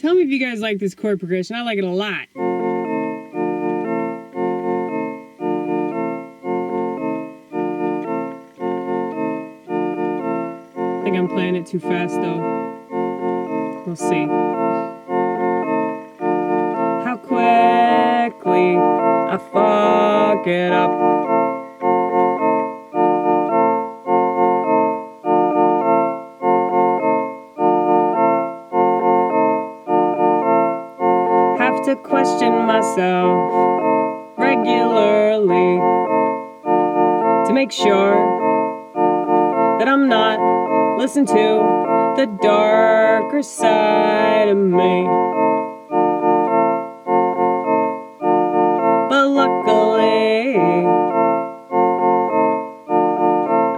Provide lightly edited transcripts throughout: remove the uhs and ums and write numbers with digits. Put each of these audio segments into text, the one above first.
Tell me if you guys like this chord progression. I like it a lot. I think I'm playing it too fast though. We'll see. How quickly I fuck it up. Have to question myself regularly to make sure that I'm not listening to the darker side of me. But luckily,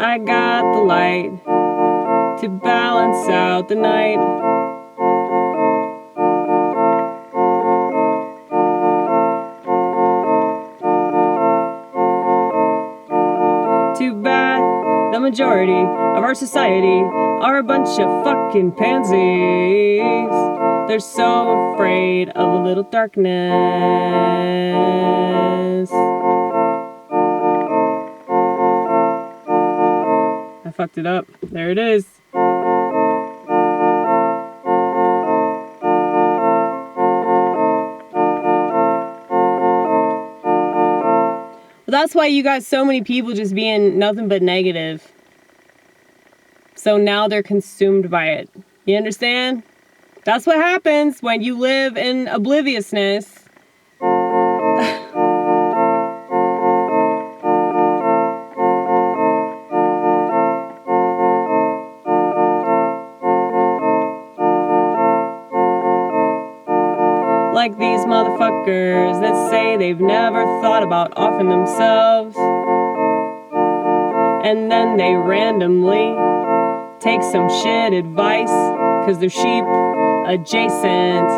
I got the light to balance out the night. Too bad the majority of our society are a bunch of fucking pansies. They're so afraid of a little darkness. I fucked it up. There it is. That's why you got so many people just being nothing but negative. So now they're consumed by it. You understand? That's what happens when you live in obliviousness. Like these motherfuckers that say they've never thought about offing themselves. And then they randomly take some shit advice because they're sheep adjacent.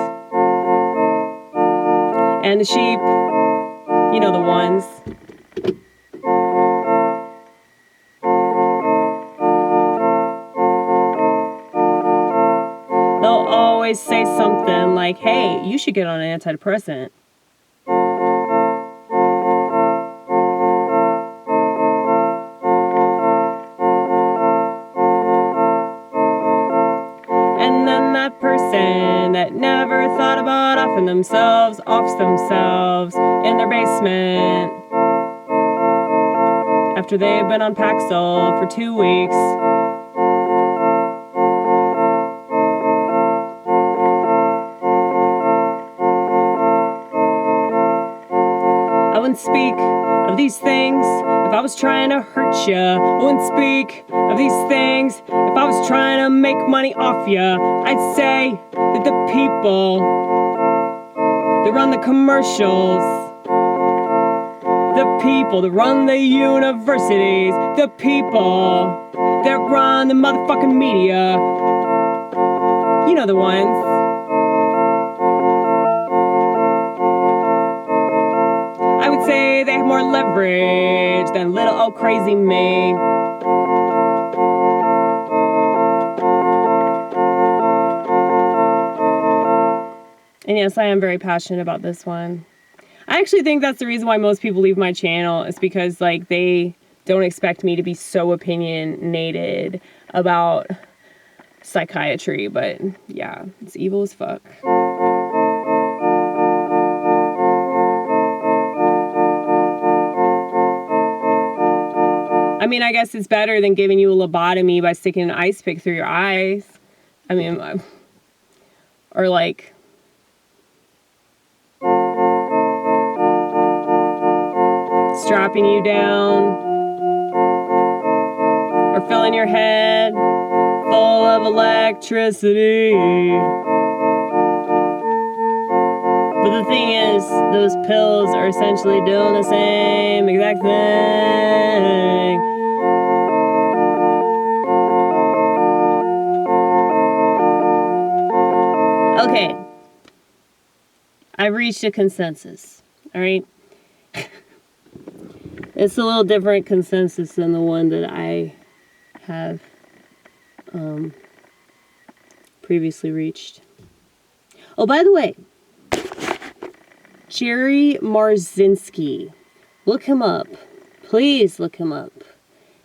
And the sheep, you know the ones. They'll always say something like, hey, you should get on an antidepressant. And then that person that never thought about offing themselves offs themselves in their basement after they've been on Paxil for 2 weeks. I wouldn't speak of these things if I was trying to hurt ya. I wouldn't speak of these things if I was trying to make money off ya. I'd say that the people that run the commercials, the people that run the universities, the people that run the motherfucking media, you know the ones. I would say they have more leverage than little old crazy me. And yes, I am very passionate about this one. I actually think that's the reason why most people leave my channel, is because like they don't expect me to be so opinionated about psychiatry, but yeah, it's evil as fuck. I mean, I guess it's better than giving you a lobotomy by sticking an ice pick through your eyes. I mean, or like, strapping you down, or filling your head full of electricity. But the thing is, those pills are essentially doing the same exact thing. Okay, I've reached a consensus, all right? It's a little different consensus than the one that I have previously reached. Oh, by the way, Jerry Marzinski. Look him up. Please look him up.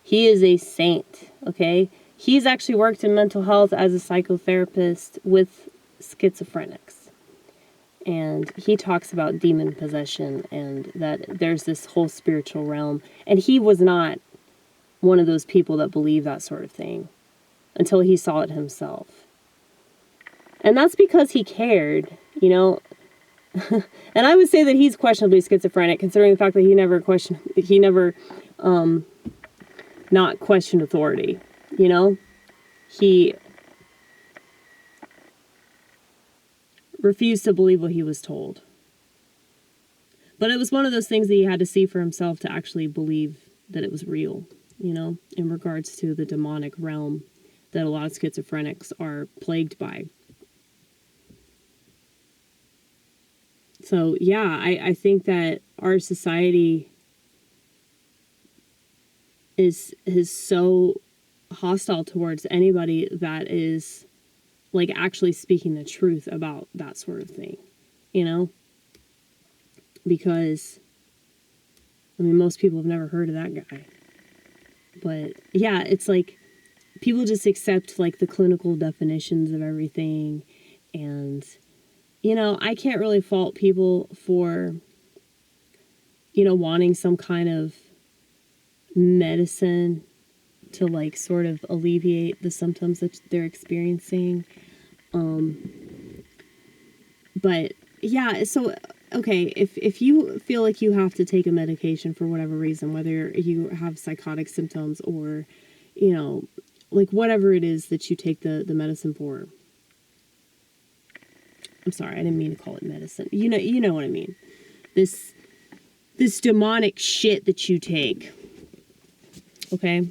He is a saint, okay? He's actually worked in mental health as a psychotherapist with schizophrenics. And he talks about demon possession and that there's this whole spiritual realm. And he was not one of those people that believe that sort of thing until he saw it himself. And that's because he cared, you know. And I would say that he's questionably schizophrenic, considering the fact that he never not questioned authority, you know. He refused to believe what he was told. But it was one of those things that he had to see for himself to actually believe that it was real, you know, in regards to the demonic realm that a lot of schizophrenics are plagued by. So, yeah, I think that our society is so hostile towards anybody that is, like, actually speaking the truth about that sort of thing, you know? Because, I mean, most people have never heard of that guy. But, yeah, it's like, people just accept, like, the clinical definitions of everything, and, you know, I can't really fault people for, you know, wanting some kind of medicine to, like, sort of alleviate the symptoms that they're experiencing. But, yeah, so, okay, if you feel like you have to take a medication for whatever reason, whether you have psychotic symptoms or, you know, like, whatever it is that you take the medicine for. I'm sorry, I didn't mean to call it medicine. You know what I mean. This demonic shit that you take. Okay?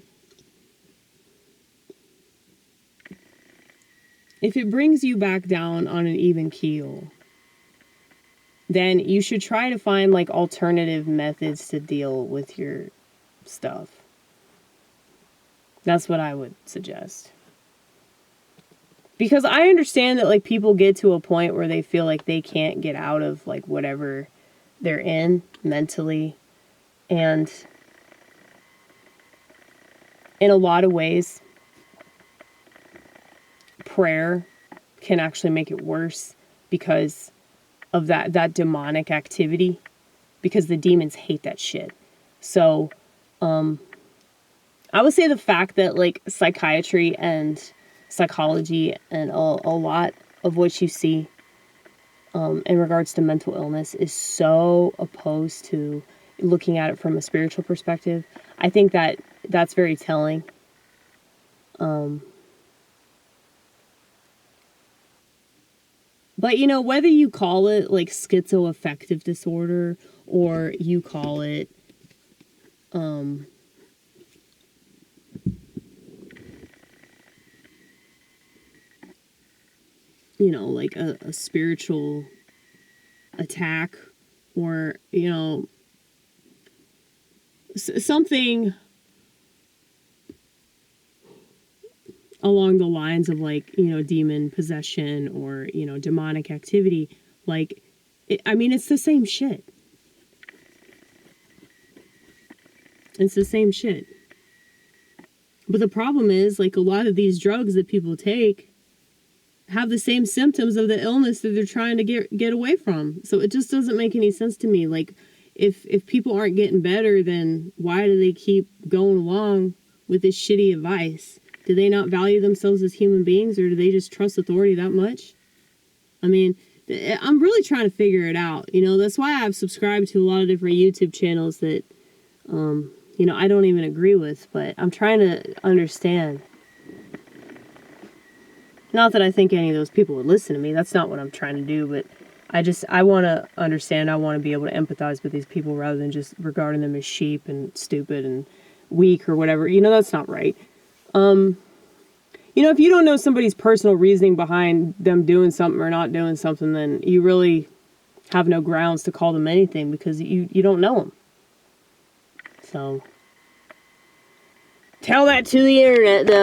If it brings you back down on an even keel, then you should try to find, like, alternative methods to deal with your stuff. That's what I would suggest. Because I understand that, like, people get to a point where they feel like they can't get out of, like, whatever they're in mentally. And in a lot of ways, prayer can actually make it worse because of that demonic activity. Because the demons hate that shit. So, I would say the fact that, like, psychiatry and psychology and a lot of what you see in regards to mental illness is so opposed to looking at it from a spiritual perspective. I think that that's very telling. But, you know, whether you call it, like, schizoaffective disorder or you call it you know, like a spiritual attack or, you know, something along the lines of, like, you know, demon possession or, you know, demonic activity, like, I mean, it's the same shit. It's the same shit. But the problem is, like, a lot of these drugs that people take have the same symptoms of the illness that they're trying to get away from. So it just doesn't make any sense to me. Like, if people aren't getting better, then why do they keep going along with this shitty advice? Do they not value themselves as human beings, or do they just trust authority that much? I mean, I'm really trying to figure it out. You know, that's why I've subscribed to a lot of different YouTube channels that, you know, I don't even agree with, but I'm trying to understand. Not that I think any of those people would listen to me. That's not what I'm trying to do, but I want to understand. I want to be able to empathize with these people rather than just regarding them as sheep and stupid and weak or whatever. You know, that's not right. You know, if you don't know somebody's personal reasoning behind them doing something or not doing something, then you really have no grounds to call them anything because you don't know them. So, tell that to the internet, though.